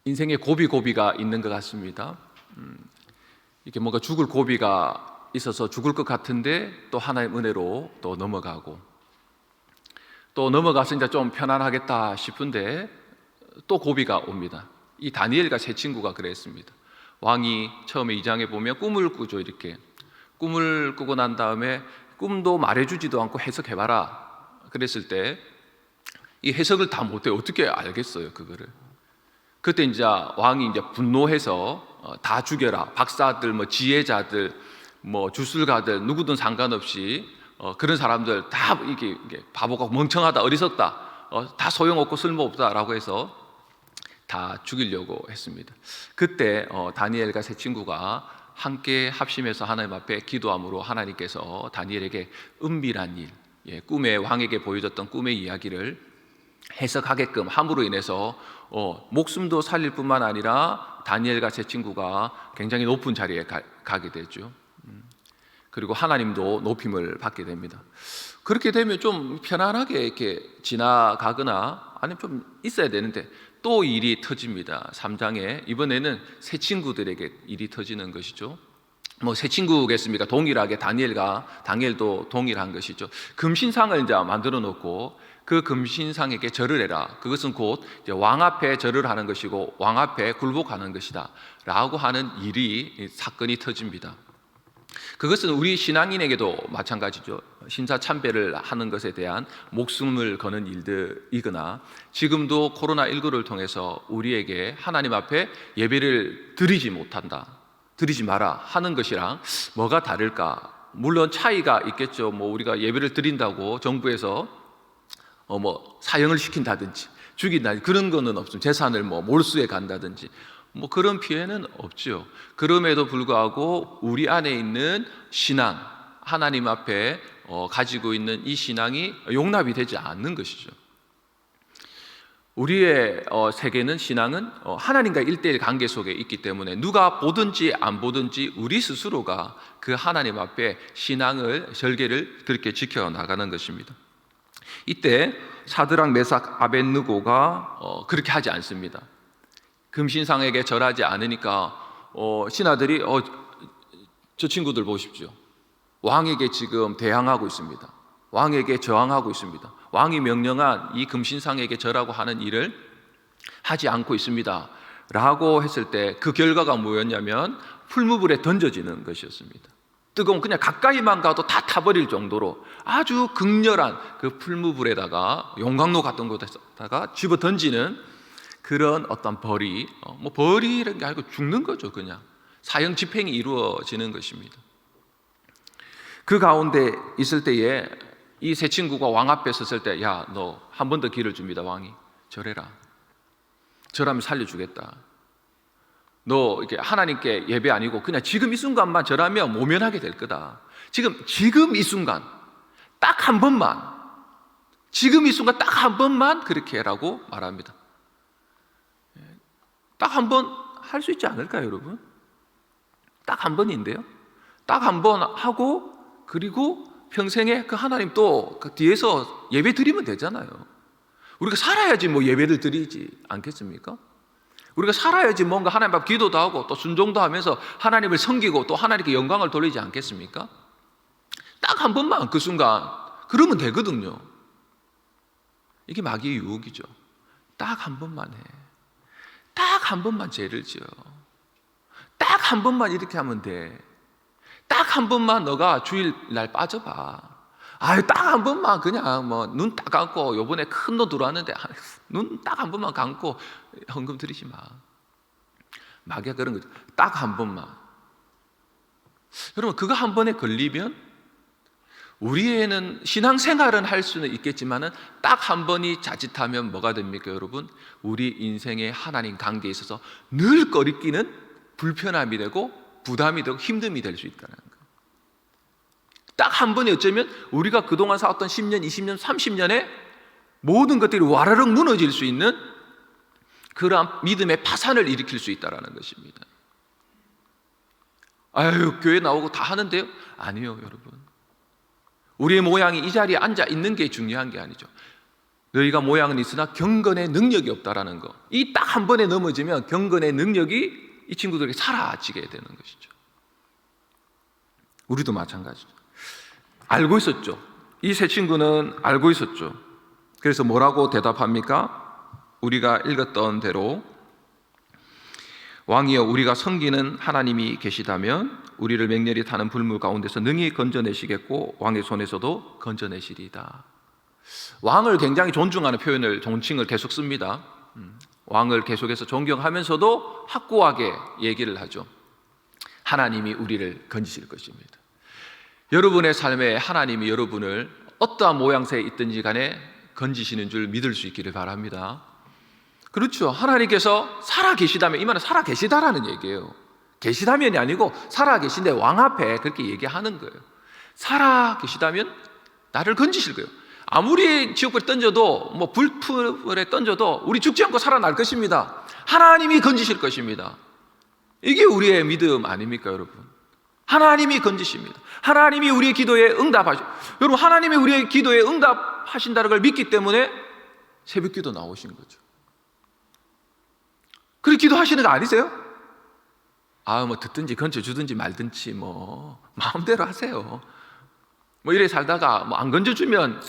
인생에 고비가 있는 것 같습니다. 이렇게 뭔가 죽을 고비가 있어서 죽을 것 같은데 또 하나의 은혜로 또 넘어가고, 또 넘어가서 이제 좀 편안하겠다 싶은데 또 고비가 옵니다. 이 다니엘과 세 친구가 그랬습니다. 왕이 처음에 2장에 보면 꿈을 꾸죠. 이렇게 꿈을 꾸고 난 다음에 꿈도 말해주지도 않고 해석해봐라 그랬을 때 이 해석을 다 못해 어떻게 알겠어요 그거를. 그때 이제 왕이 이제 분노해서 다 죽여라, 박사들, 뭐 지혜자들, 뭐 주술가들, 누구든 상관없이 그런 사람들 다 이게 바보가 멍청하다, 어리석다, 다 소용없고 쓸모없다라고 해서 다 죽이려고 했습니다. 그때 다니엘과 세 친구가 함께 합심해서 하나님 앞에 기도함으로 하나님께서 다니엘에게 은밀한 일, 꿈에 왕에게 보여줬던 꿈의 이야기를 해석하게끔 함으로 인해서 목숨도 살릴 뿐만 아니라 다니엘과 세 친구가 굉장히 높은 자리에 가게 되죠. 그리고 하나님도 높임을 받게 됩니다. 그렇게 되면 좀 편안하게 이렇게 지나가거나 아니면 좀 있어야 되는데 또 일이 터집니다. 3장에 이번에는 세 친구들에게 일이 터지는 것이죠. 뭐 세 친구겠습니까? 동일하게 다니엘도 동일한 것이죠. 금신상을 이제 만들어 놓고 그 금신상에게 절을 해라. 그것은 곧 왕 앞에 절을 하는 것이고 왕 앞에 굴복하는 것이다 라고 하는 사건이 터집니다. 그것은 우리 신앙인에게도 마찬가지죠. 신사참배를 하는 것에 대한 목숨을 거는 일들이거나 지금도 코로나19를 통해서 우리에게 하나님 앞에 예배를 드리지 마라 하는 것이랑 뭐가 다를까? 물론 차이가 있겠죠. 뭐 우리가 예배를 드린다고 정부에서 사형을 시킨다든지 죽인다든지 그런 거는 없습니다. 재산을 몰수해 간다든지 그런 피해는 없죠. 그럼에도 불구하고 우리 안에 있는 신앙, 하나님 앞에 가지고 있는 이 신앙이 용납이 되지 않는 것이죠. 우리의 세계는, 신앙은 하나님과 1:1 관계 속에 있기 때문에 누가 보든지 안 보든지 우리 스스로가 그 하나님 앞에 신앙을, 절개를 그렇게 지켜나가는 것입니다. 이때 사드락, 메삭, 아벳느고가 그렇게 하지 않습니다. 금신상에게 절하지 않으니까 신하들이 저 친구들 보십시오. 왕에게 지금 대항하고 있습니다. 왕에게 저항하고 있습니다. 왕이 명령한 이 금신상에게 절하고 하는 일을 하지 않고 있습니다 라고 했을 때 그 결과가 뭐였냐면 풀무불에 던져지는 것이었습니다. 뜨거운, 그냥 가까이만 가도 다 타버릴 정도로 아주 극렬한 그 풀무불에다가 용광로 같은 곳에다가 집어 던지는 그런 어떤 벌이라는 게 아니고 죽는 거죠. 그냥 사형 집행이 이루어지는 것입니다. 그 가운데 있을 때에 이 세 친구가 왕 앞에 섰을 때, 야, 너 한 번 더 기회를 줍니다. 왕이 절해라. 절하면 살려주겠다. 너 이렇게 하나님께 예배 아니고 그냥 지금 이 순간만 절하면 모면하게 될 거다. 지금 이 순간 딱 한 번만, 지금 이 순간 딱 한 번만 그렇게 해라고 말합니다. 딱 한 번 할 수 있지 않을까요, 여러분? 딱 한 번인데요. 딱 한 번 하고 그리고 평생에 그 하나님 또 그 뒤에서 예배 드리면 되잖아요. 우리가 살아야지 예배를 드리지 않겠습니까? 우리가 살아야지 뭔가 하나님 앞 기도도 하고 또 순종도 하면서 하나님을 섬기고 또 하나님께 영광을 돌리지 않겠습니까? 딱 한 번만 그 순간 그러면 되거든요. 이게 마귀의 유혹이죠. 딱 한 번만 해. 딱 한 번만 죄를 지어. 딱 한 번만 이렇게 하면 돼. 딱 한 번만 너가 주일날 빠져봐. 딱 한 번만 그냥 눈 딱 감고, 요번에 큰 돈 들어왔는데 눈 딱 한 번만 감고 헌금 드리지 마. 마귀가 그런 거죠. 딱 한 번만. 여러분, 그거 한 번에 걸리면 우리에는 신앙생활은 할 수는 있겠지만은 딱 한 번이 자칫하면 뭐가 됩니까, 여러분? 우리 인생의 하나님 관계에 있어서 늘 꺼리끼는 불편함이 되고 부담이 되고 힘듦이 될 수 있다는 거예요. 딱 한 번이 어쩌면 우리가 그동안 살았던 10년, 20년, 30년의 모든 것들이 와르륵 무너질 수 있는 그러한 믿음의 파산을 일으킬 수 있다는 것입니다. 교회 나오고 다 하는데요? 아니요, 여러분. 우리의 모양이 이 자리에 앉아 있는 게 중요한 게 아니죠. 너희가 모양은 있으나 경건의 능력이 없다라는 거. 이 딱 한 번에 넘어지면 경건의 능력이 이 친구들에게 사라지게 되는 것이죠. 우리도 마찬가지죠. 알고 있었죠. 이 세 친구는 알고 있었죠. 그래서 뭐라고 대답합니까? 우리가 읽었던 대로 왕이여 우리가 섬기는 하나님이 계시다면 우리를 맹렬히 타는 불물 가운데서 능히 건져내시겠고 왕의 손에서도 건져내시리이다. 왕을 굉장히 존중하는 표현을, 존칭을 계속 씁니다. 왕을 계속해서 존경하면서도 확고하게 얘기를 하죠. 하나님이 우리를 건지실 것입니다. 여러분의 삶에 하나님이 여러분을 어떠한 모양새에 있든지 간에 건지시는 줄 믿을 수 있기를 바랍니다. 그렇죠. 하나님께서 살아계시다면, 이 말은 살아계시다라는 얘기예요. 계시다면이 아니고 살아계신데 왕 앞에 그렇게 얘기하는 거예요. 살아계시다면 나를 건지실 거예요. 아무리 지옥불에 던져도 뭐 불풀에 던져도 우리 죽지 않고 살아날 것입니다. 하나님이 건지실 것입니다. 이게 우리의 믿음 아닙니까, 여러분? 하나님이 건지십니다. 하나님이 우리의 기도에 응답하시고, 여러분 하나님이 우리의 기도에 응답하신다는 걸 믿기 때문에 새벽기도 나오신 거죠. 그렇게 기도하시는 거 아니세요? 뭐 듣든지 건져주든지 말든지 뭐 마음대로 하세요. 뭐 이래 살다가 뭐 안 건져주면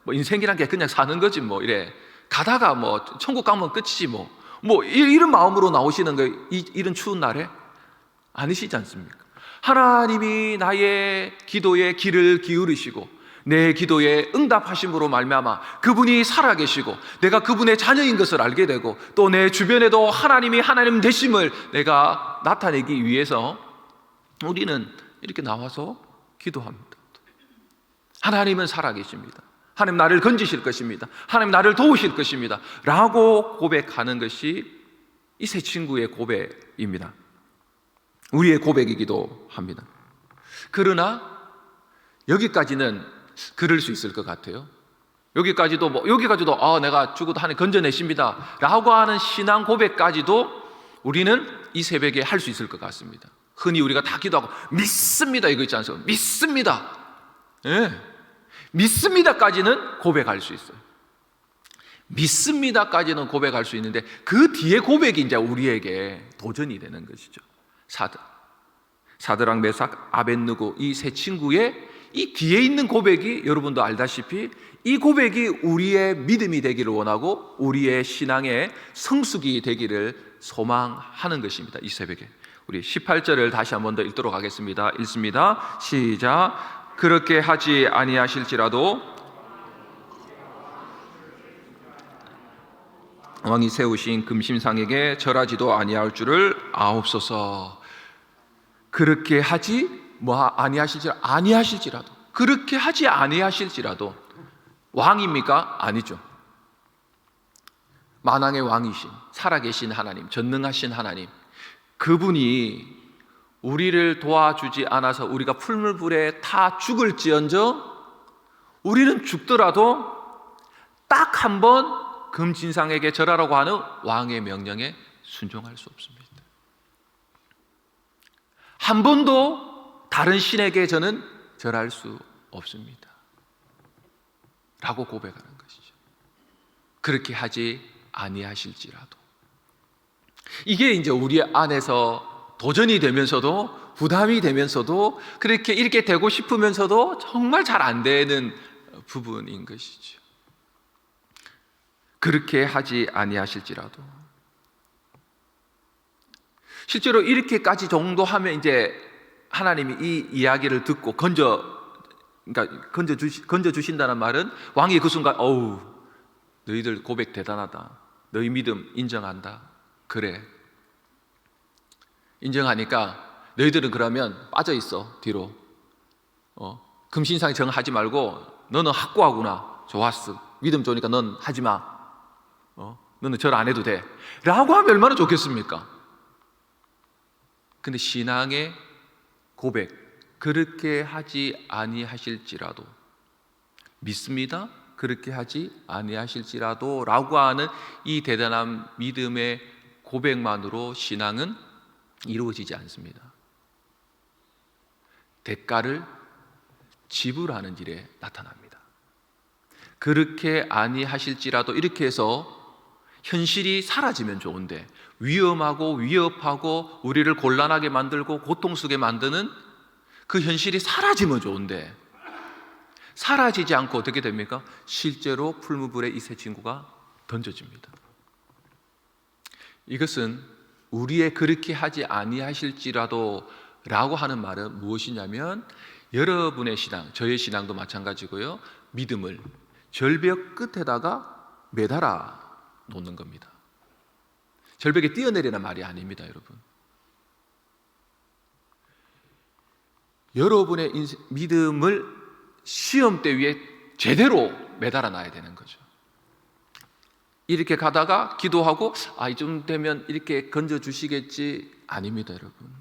뭐 인생이란 게 그냥 사는 거지 뭐 이래 가다가 뭐 천국 가면 끝이지 뭐 이런 마음으로 나오시는 거 이런 추운 날에 아니시지 않습니까? 하나님이 나의 기도에 귀를 기울이시고 내 기도에 응답하심으로 말미암아 그분이 살아계시고 내가 그분의 자녀인 것을 알게 되고 또 내 주변에도 하나님이 하나님 되심을 내가 나타내기 위해서 우리는 이렇게 나와서 기도합니다. 하나님은 살아계십니다. 하나님 나를 건지실 것입니다. 하나님 나를 도우실 것입니다 라고 고백하는 것이 이 세 친구의 고백입니다. 우리의 고백이기도 합니다. 그러나 여기까지는 그럴 수 있을 것 같아요. 여기까지도 내가 죽어도 하나님 건져내십니다 라고 하는 신앙 고백까지도 우리는 이 새벽에 할 수 있을 것 같습니다. 흔히 우리가 다 기도하고 믿습니다 이거 있지 않습니까? 믿습니다. 믿습니다까지는 고백할 수 있어요. 믿습니다까지는 고백할 수 있는데 그 뒤에 고백이 이제 우리에게 도전이 되는 것이죠. 사드락, 메삭, 아벳느고 이 세 친구의 이 뒤에 있는 고백이 여러분도 알다시피 이 고백이 우리의 믿음이 되기를 원하고 우리의 신앙의 성숙이 되기를 소망하는 것입니다. 이 새벽에 우리 18절을 다시 한 번 더 읽도록 하겠습니다. 읽습니다. 시작. 그렇게 하지 아니하실지라도 왕이 세우신 금심상에게 절하지도 아니할 줄을 아옵소서. 그렇게 하지 아니하실지라도 그렇게 하지 아니하실지라도 왕입니까? 아니죠. 만왕의 왕이신 살아계신 하나님, 전능하신 하나님, 그분이 우리를 도와주지 않아서 우리가 풀물불에 타 죽을지언정 우리는 죽더라도 딱 한 번 금진상에게 절하라고 하는 왕의 명령에 순종할 수 없습니다. 한 번도 다른 신에게 저는 절할 수 없습니다 라고 고백하는 것이죠. 그렇게 하지 아니하실지라도. 이게 이제 우리 안에서 도전이 되면서도 부담이 되면서도 그렇게 이렇게 되고 싶으면서도 정말 잘 안 되는 부분인 것이죠. 그렇게 하지 아니하실지라도. 실제로 이렇게까지 정도 하면 이제 하나님이 이 이야기를 듣고 건져주신다는 말은 왕이 그 순간 너희들 고백 대단하다. 너희 믿음 인정한다. 그래. 인정하니까 너희들은 그러면 빠져있어 뒤로. 금신상에 정하지 말고 너는 확고하구나. 좋았어. 믿음 좋으니까 넌 하지마. 너는 절 안 해도 돼 라고 하면 얼마나 좋겠습니까? 근데 신앙의 고백, 그렇게 하지 아니하실지라도, 믿습니다. 그렇게 하지 아니하실지라도 라고 하는 이 대단한 믿음의 고백만으로 신앙은 이루어지지 않습니다. 대가를 지불하는 일에 나타납니다. 그렇게 아니하실지라도 이렇게 해서 현실이 사라지면 좋은데, 위험하고 위협하고 우리를 곤란하게 만들고 고통 속에 만드는 그 현실이 사라지면 좋은데, 사라지지 않고 어떻게 됩니까? 실제로 풀무불에 이 세 친구가 던져집니다. 이것은 우리의 그렇게 하지 아니하실지라도 라고 하는 말은 무엇이냐면, 여러분의 신앙, 저의 신앙도 마찬가지고요, 믿음을 절벽 끝에다가 매달아 놓는 겁니다. 절벽에 뛰어내리는 말이 아닙니다, 여러분. 여러분의 믿음을 시험대 위에 제대로 매달아 놔야 되는 거죠. 이렇게 가다가 기도하고 이쯤 되면 이렇게 건져주시겠지, 아닙니다, 여러분.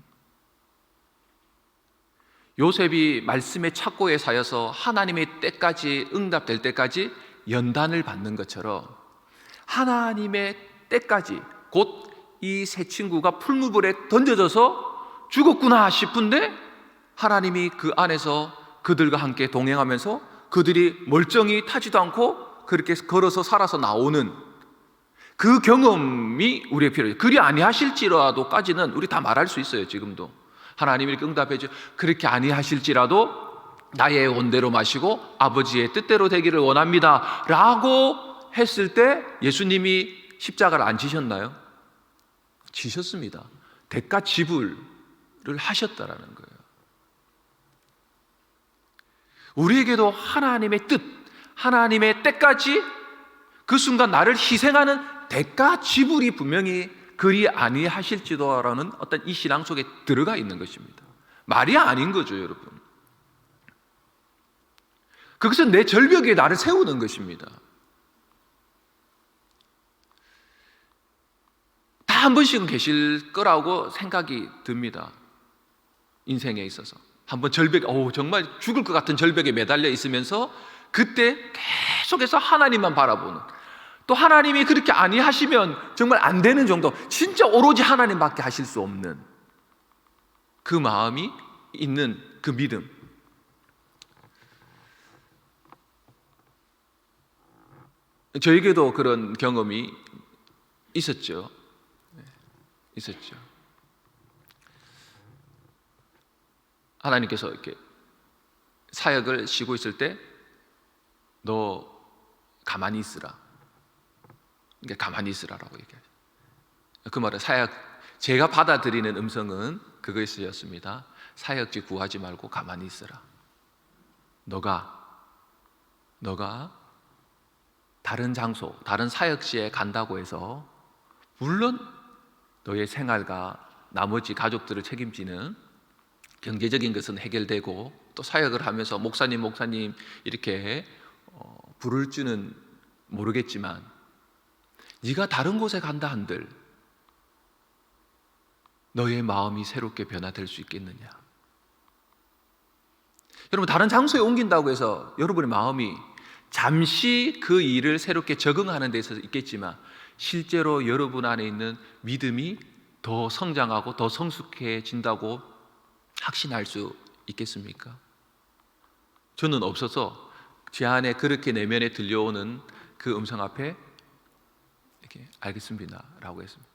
요셉이 말씀의 착고에 사여서 하나님의 때까지, 응답될 때까지 연단을 받는 것처럼 하나님의 때까지, 곧 이 세 친구가 풀무불에 던져져서 죽었구나 싶은데 하나님이 그 안에서 그들과 함께 동행하면서 그들이 멀쩡히 타지도 않고 그렇게 걸어서 살아서 나오는 그 경험이 우리의 필요해요. 그리 아니하실지라도까지는 우리 다 말할 수 있어요. 지금도 하나님이 이렇게 응답해 줘. 그렇게 아니하실지라도 나의 원대로 마시고 아버지의 뜻대로 되기를 원합니다 라고 했을 때 예수님이 십자가를 안 지셨나요? 지셨습니다. 대가 지불을 하셨다라는 거예요. 우리에게도 하나님의 뜻, 하나님의 때까지 그 순간 나를 희생하는 대가 지불이 분명히 그리 아니하실지도라는 어떤 이 신앙 속에 들어가 있는 것입니다. 말이 아닌 거죠, 여러분. 그것은 내 절벽 위에 나를 세우는 것입니다. 다 한 번씩은 계실 거라고 생각이 듭니다. 인생에 있어서 한번 절벽, 정말 죽을 것 같은 절벽에 매달려 있으면서 그때 계속해서 하나님만 바라보는, 또 하나님이 그렇게 아니하시면 정말 안 되는 정도, 진짜 오로지 하나님밖에 하실 수 없는 그 마음이 있는 그 믿음. 저에게도 그런 경험이 있었죠. 있었죠. 하나님께서 이렇게 사역을 쉬고 있을 때 너 가만히 있으라. 그러니까 가만히 있으라라고 얘기하죠. 그 말은 제가 받아들이는 음성은 그것이었습니다. 사역지 구하지 말고 가만히 있으라. 너가 다른 장소, 다른 사역지에 간다고 해서 물론 너의 생활과 나머지 가족들을 책임지는 경제적인 것은 해결되고, 또 사역을 하면서 목사님 이렇게 부를 줄은 모르겠지만 네가 다른 곳에 간다 한들 너의 마음이 새롭게 변화될 수 있겠느냐. 여러분, 다른 장소에 옮긴다고 해서 여러분의 마음이 잠시 그 일을 새롭게 적응하는 데 있어서 있겠지만 실제로 여러분 안에 있는 믿음이 더 성장하고 더 성숙해진다고 확신할 수 있겠습니까? 저는 없어서 제 안에 그렇게 내면에 들려오는 그 음성 앞에 이렇게 알겠습니다 라고 했습니다.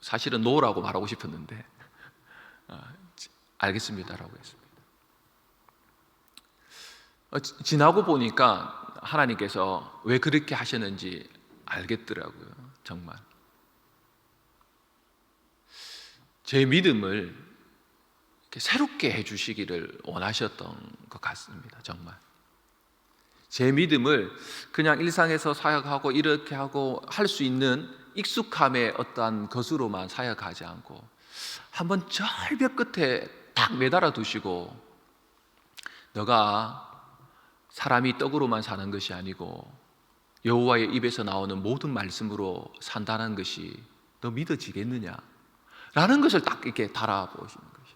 사실은 노라고 말하고 싶었는데 알겠습니다 라고 했습니다. 지나고 보니까 하나님께서 왜 그렇게 하셨는지 알겠더라고요. 정말 제 믿음을 이렇게 새롭게 해주시기를 원하셨던 것 같습니다. 정말 제 믿음을 그냥 일상에서 사역하고 이렇게 하고 할 수 있는 익숙함의 어떠한 것으로만 사역하지 않고 한번 절벽 끝에 딱 매달아 두시고, 너가 사람이 떡으로만 사는 것이 아니고 여호와의 입에서 나오는 모든 말씀으로 산다는 것이 너 믿어지겠느냐 라는 것을 딱 이렇게 달아보시는 것이,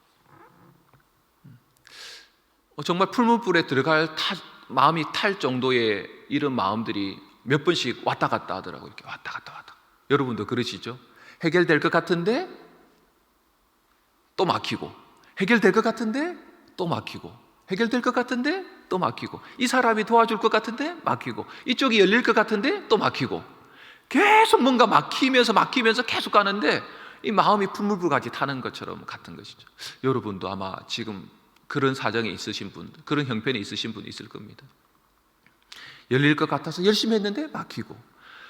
정말 풀무불에 들어갈 마음이 탈 정도의 이런 마음들이 몇 번씩 왔다 갔다 하더라고요. 이렇게 왔다 갔다. 여러분도 그러시죠? 해결될 것 같은데 또 막히고, 해결될 것 같은데 또 막히고, 해결될 것 같은데 또 막히고, 이 사람이 도와줄 것 같은데 막히고, 이쪽이 열릴 것 같은데 또 막히고, 계속 뭔가 막히면서 계속 가는데 이 마음이 풀물불같이 타는 것처럼 같은 것이죠. 여러분도 아마 지금 그런 사정에 있으신 분, 그런 형편에 있으신 분이 있을 겁니다. 열릴 것 같아서 열심히 했는데 막히고,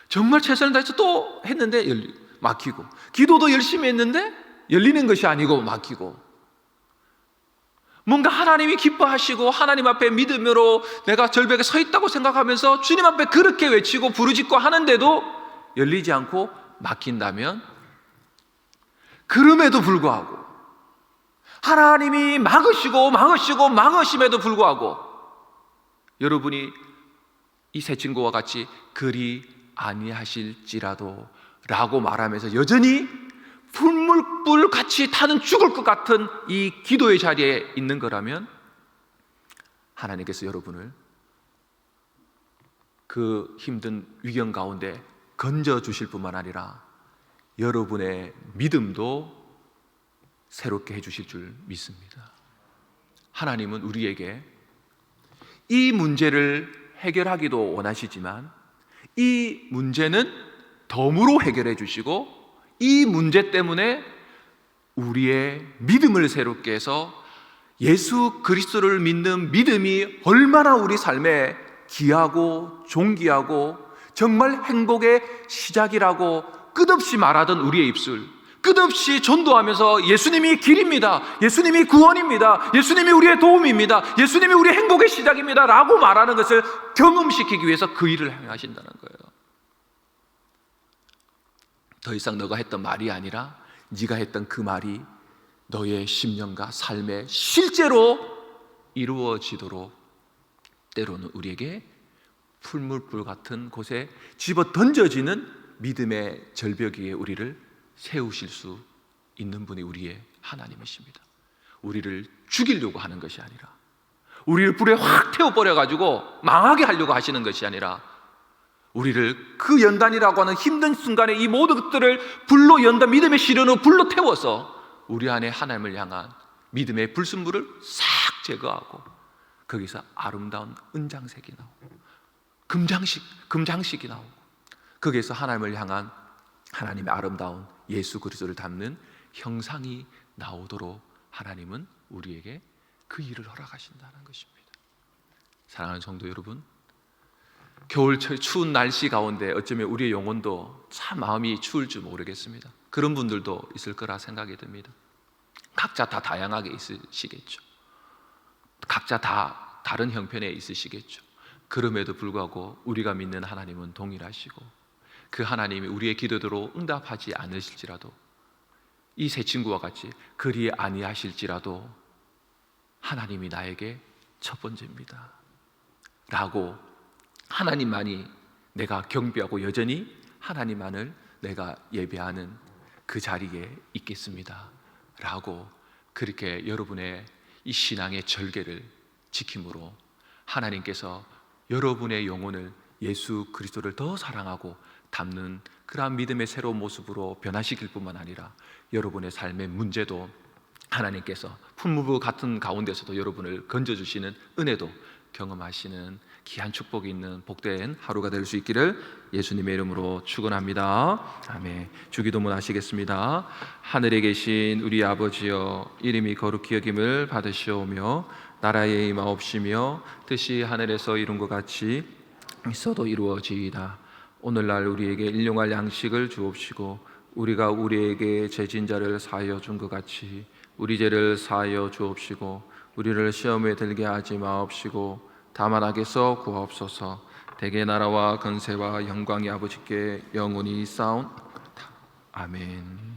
정말 최선을 다해서 또 했는데 막히고, 기도도 열심히 했는데 열리는 것이 아니고 막히고, 뭔가 하나님이 기뻐하시고 하나님 앞에 믿음으로 내가 절벽에 서 있다고 생각하면서 주님 앞에 그렇게 외치고 부르짖고 하는데도 열리지 않고 막힌다면, 그럼에도 불구하고 하나님이 막으심에도 불구하고 여러분이 이 세 친구와 같이 그리 아니하실지라도 라고 말하면서 여전히 풀물불같이 타는 죽을 것 같은 이 기도의 자리에 있는 거라면, 하나님께서 여러분을 그 힘든 위경 가운데 건져 주실 뿐만 아니라 여러분의 믿음도 새롭게 해주실 줄 믿습니다. 하나님은 우리에게 이 문제를 해결하기도 원하시지만 이 문제는 덤으로 해결해 주시고, 이 문제 때문에 우리의 믿음을 새롭게 해서 예수 그리스도를 믿는 믿음이 얼마나 우리 삶에 귀하고 존귀하고 정말 행복의 시작이라고 끝없이 말하던 우리의 입술, 끝없이 전도하면서 예수님이 길입니다, 예수님이 구원입니다, 예수님이 우리의 도움입니다, 예수님이 우리의 행복의 시작입니다 라고 말하는 것을 경험시키기 위해서 그 일을 행하신다는 거예요. 더 이상 너가 했던 말이 아니라 네가 했던 그 말이 너의 심령과 삶에 실제로 이루어지도록 때로는 우리에게 풀물불 같은 곳에 집어 던져지는 믿음의 절벽 위에 우리를 세우실 수 있는 분이 우리의 하나님이십니다. 우리를 죽이려고 하는 것이 아니라, 우리를 불에 확 태워버려가지고 망하게 하려고 하시는 것이 아니라, 우리를 그 연단이라고 하는 힘든 순간에 이 모든 것들을 불로 연단, 믿음의 시련으로 불로 태워서 우리 안에 하나님을 향한 믿음의 불순물을 싹 제거하고 거기서 아름다운 은장색이 나오고 금장식이 나오고 거기에서 하나님을 향한 하나님의 아름다운 예수 그리스도를 담는 형상이 나오도록 하나님은 우리에게 그 일을 허락하신다는 것입니다. 사랑하는 성도 여러분, 겨울철 추운 날씨 가운데 어쩌면 우리의 영혼도 참 마음이 추울 줄 모르겠습니다. 그런 분들도 있을 거라 생각이 듭니다. 각자 다 다양하게 있으시겠죠. 각자 다 다른 형편에 있으시겠죠. 그럼에도 불구하고 우리가 믿는 하나님은 동일하시고 그 하나님이 우리의 기도대로 응답하지 않으실지라도, 이 세 친구와 같이 그리 아니하실지라도 하나님이 나에게 첫 번째입니다 라고, 하나님만이 내가 경배하고 여전히 하나님만을 내가 예배하는 그 자리에 있겠습니다 라고, 그렇게 여러분의 이 신앙의 절개를 지킴으로 하나님께서 여러분의 영혼을 예수 그리스도를 더 사랑하고 담는 그러한 믿음의 새로운 모습으로 변화시킬 뿐만 아니라 여러분의 삶의 문제도 하나님께서 풀무불 같은 가운데서도 여러분을 건져주시는 은혜도 경험하시는 귀한 축복이 있는 복된 하루가 될 수 있기를 예수님의 이름으로 축원합니다. 아멘. 주기도문 하시겠습니다. 하늘에 계신 우리 아버지여, 이름이 거룩히 여김을 받으시오며 나라의 임하옵시며 뜻이 하늘에서 이룬 것 같이 있어도 이루어지이다. 오늘날 우리에게 일용할 양식을 주옵시고 우리가 우리에게 죄진 자를 사하여 준 것 같이 우리 죄를 사하여 주옵시고 우리를 시험에 들게 하지 마옵시고 다만 악에서 구하옵소서. 대개 나라와 권세와 영광이 아버지께 영원히 쌓아온 아멘.